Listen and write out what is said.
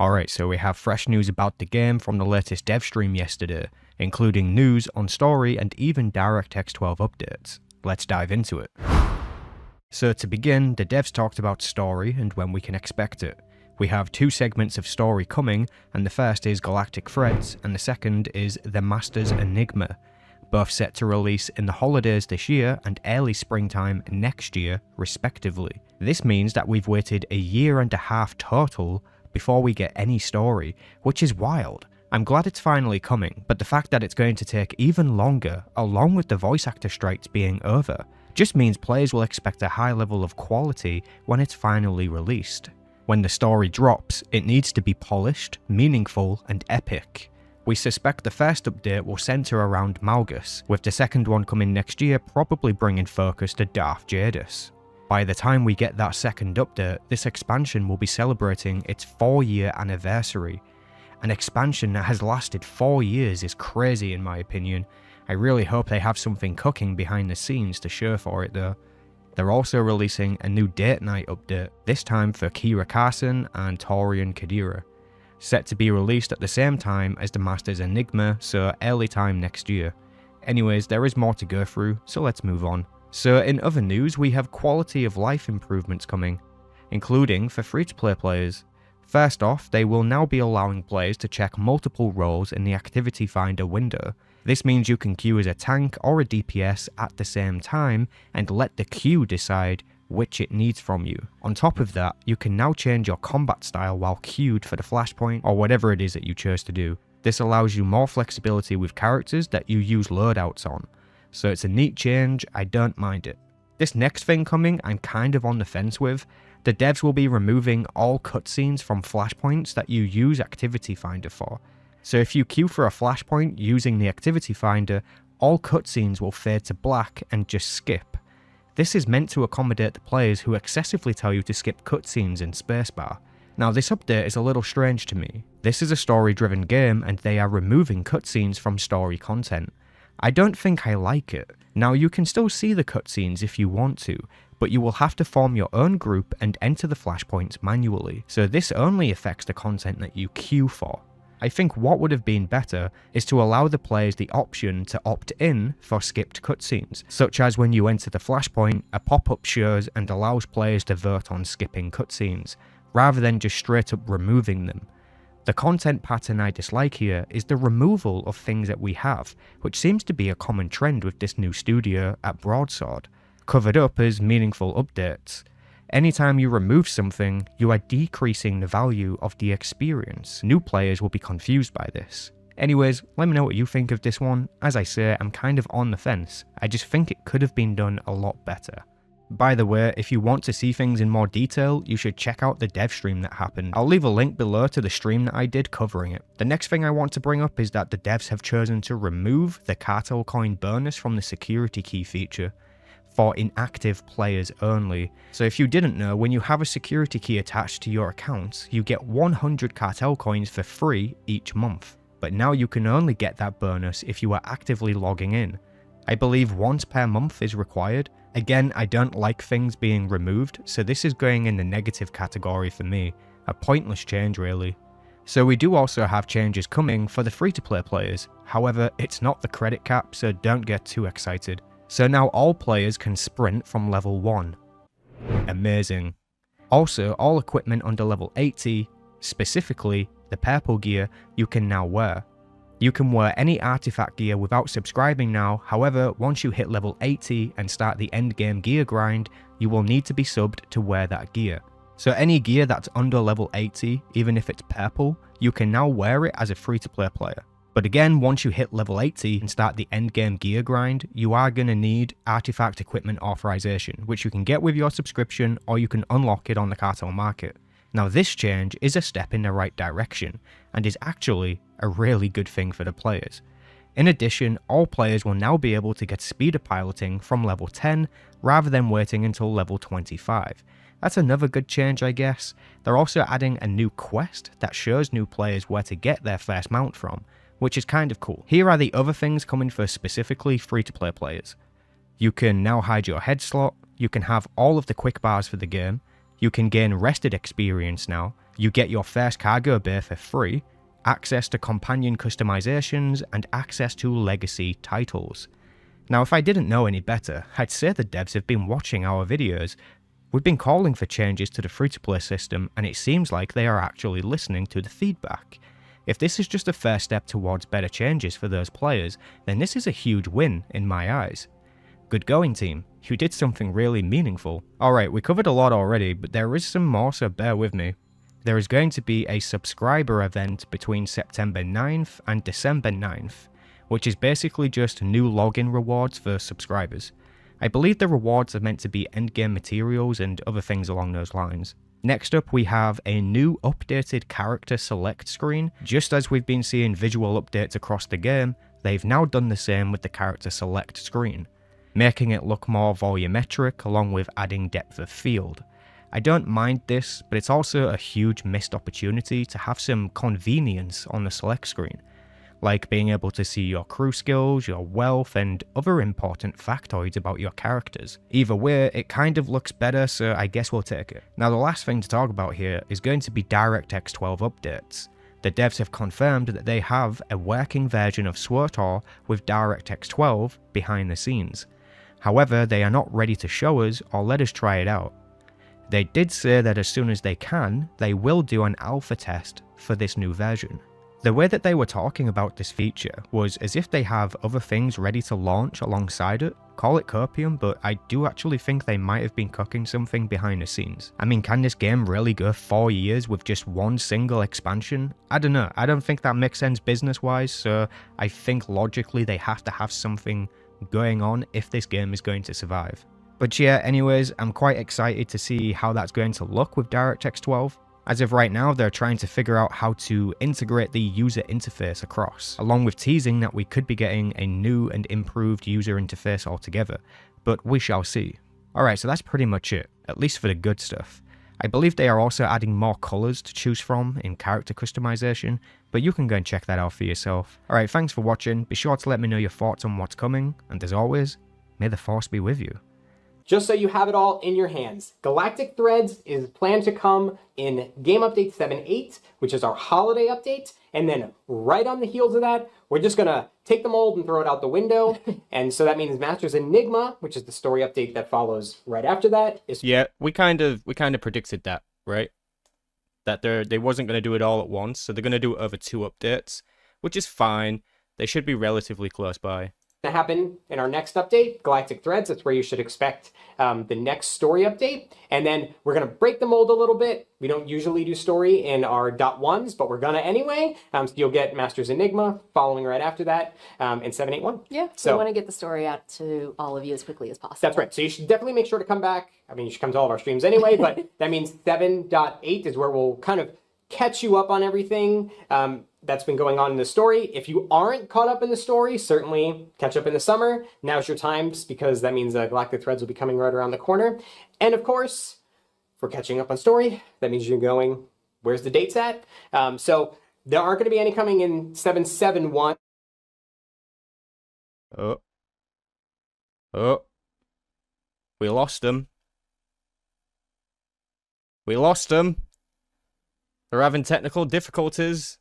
Alright, so we have fresh news about the game from the latest dev stream yesterday, including news on story and even DirectX 12 updates. Let's dive into it. So to begin, the devs talked about story and when we can expect it. We have two segments of story coming, and the first is Galactic Threads, and the second is The Master's Enigma, both set to release in the holidays this year and early springtime next year, respectively. This means that we've waited a year and a half total before we get any story, which is wild. I'm glad it's finally coming, but the fact that it's going to take even longer, along with the voice actor strikes being over, just means players will expect a high level of quality when it's finally released. When the story drops, it needs to be polished, meaningful, and epic. We suspect the first update will centre around Malgus, with the second one coming next year probably bringing focus to Darth Jadis. By the time we get that second update, this expansion will be celebrating its 4-year anniversary. An expansion that has lasted 4 years is crazy in my opinion. I really hope they have something cooking behind the scenes to show for it though. They're also releasing a new date night update, this time for Kira Carson and Torian Kadira, set to be released at the same time as the Master's Enigma, so early time next year. Anyways, there is more to go through, so let's move on. So in other news, we have quality of life improvements coming, including for free-to-play players. First off, they will now be allowing players to check multiple roles in the activity finder window. This means you can queue as a tank or a DPS at the same time and let the queue decide which it needs from you. On top of that, you can now change your combat style while queued for the flashpoint or whatever it is that you chose to do. This allows you more flexibility with characters that you use loadouts on. So it's a neat change, I don't mind it. This next thing coming, I'm kind of on the fence with. The devs will be removing all cutscenes from flashpoints that you use Activity Finder for. So if you queue for a flashpoint using the Activity Finder, all cutscenes will fade to black and just skip. This is meant to accommodate the players who excessively tell you to skip cutscenes in spacebar. Now this update is a little strange to me. This is a story-driven game and they are removing cutscenes from story content. I don't think I like it. Now you can still see the cutscenes if you want to, but you will have to form your own group and enter the flashpoints manually, so this only affects the content that you queue for. I think what would have been better is to allow the players the option to opt in for skipped cutscenes, such as when you enter the flashpoint, a pop-up shows and allows players to vote on skipping cutscenes, rather than just straight up removing them. The content pattern I dislike here is the removal of things that we have, which seems to be a common trend with this new studio at Broadsword, covered up as meaningful updates. Anytime you remove something, you are decreasing the value of the experience. New players will be confused by this. Anyways, let me know what you think of this one. As I say, I'm kind of on the fence. I just think it could have been done a lot better. By the way, if you want to see things in more detail, you should check out the dev stream that happened. I'll leave a link below to the stream that I did covering it. The next thing I want to bring up is that the devs have chosen to remove the cartel coin bonus from the security key feature for inactive players only. So if you didn't know, when you have a security key attached to your account, you get 100 cartel coins for free each month. But now you can only get that bonus if you are actively logging in. I believe once per month is required. Again, I don't like things being removed, so this is going in the negative category for me. A pointless change really. So we do also have changes coming for the free-to-play players. However, it's not the credit cap, so don't get too excited. So now all players can sprint from level 1. Amazing. Also, all equipment under level 80, specifically the purple gear, you can now wear. You can wear any artifact gear without subscribing now, however, once you hit level 80 and start the endgame gear grind, you will need to be subbed to wear that gear. So any gear that's under level 80, even if it's purple, you can now wear it as a free-to-play player. But again, once you hit level 80 and start the endgame gear grind, you are going to need artifact equipment authorization, which you can get with your subscription or you can unlock it on the cartel market. Now this change is a step in the right direction, and is actually a really good thing for the players. In addition, all players will now be able to get speeder piloting from level 10, rather than waiting until level 25. That's another good change I guess. They're also adding a new quest that shows new players where to get their first mount from, which is kind of cool. Here are the other things coming for specifically free-to-play players. You can now hide your head slot, you can have all of the quick bars for the game, you can gain rested experience now, You get your first cargo bay for free, access to companion customizations, and access to legacy titles. Now, if I didn't know any better, I'd say the devs have been watching our videos. We've been calling for changes to the free-to-play system, and it seems like they are actually listening to the feedback. If this is just a first step towards better changes for those players, then this is a huge win in my eyes. Good going, team. You did something really meaningful. Alright, we covered a lot already, but there is some more, so bear with me. There is going to be a subscriber event between September 9th and December 9th, which is basically just new login rewards for subscribers. I believe the rewards are meant to be endgame materials and other things along those lines. Next up, we have a new updated character select screen. Just as we've been seeing visual updates across the game, they've now done the same with the character select screen, making it look more volumetric along with adding depth of field. I don't mind this, but it's also a huge missed opportunity to have some convenience on the select screen, like being able to see your crew skills, your wealth, and other important factoids about your characters. Either way, it kind of looks better, so I guess we'll take it. Now, the last thing to talk about here is going to be DirectX 12 updates. The devs have confirmed that they have a working version of SWTOR with DirectX 12 behind the scenes. However, they are not ready to show us or let us try it out. They did say that as soon as they can, they will do an alpha test for this new version. The way that they were talking about this feature was as if they have other things ready to launch alongside it. Call it copium, but I do actually think they might have been cooking something behind the scenes. I mean, can this game really go 4 years with just one single expansion? I don't know, I don't think that makes sense business-wise, so I think logically they have to have something going on if this game is going to survive. But yeah, anyways, I'm quite excited to see how that's going to look with DirectX 12. As of right now, they're trying to figure out how to integrate the user interface across, along with teasing that we could be getting a new and improved user interface altogether, but we shall see. Alright, so that's pretty much it, at least for the good stuff. I believe they are also adding more colours to choose from in character customization, but you can go and check that out for yourself. Alright, thanks for watching, be sure to let me know your thoughts on what's coming, and as always, may the force be with you. Just so you have it all in your hands, Galactic Threads is planned to come in Game Update 7.8, which is our holiday update, and then right on the heels of that, we're just gonna take the mold and throw it out the window, and so that means Masters Enigma, which is the story update that follows right after that, is... Yeah, we kind of predicted that, right? That they wasn't going to do it all at once, so they're going to do it over 2 updates, which is fine. They should be relatively close by. To happen in our next update, Galactic Threads. That's where you should expect the next story update. And then we're going to break the mold a little bit. We don't usually do story in our .1s, but we're going to anyway. So you'll get Masters Enigma following right after that in 7.8.1. Yeah, so we want to get the story out to all of you as quickly as possible. That's right. So you should definitely make sure to come back. I mean, you should come to all of our streams anyway, but that means 7.8 is where we'll kind of catch you up on everything that's been going on in the story. If you aren't caught up in the story, certainly catch up in the summer. Now's your times, because that means Galactic Threads will be coming right around the corner. And of course, if we're catching up on story, that means you're going, where's the dates at? So there aren't going to be any coming in 7.7.1. Oh. We lost them. We lost them. They're having technical difficulties.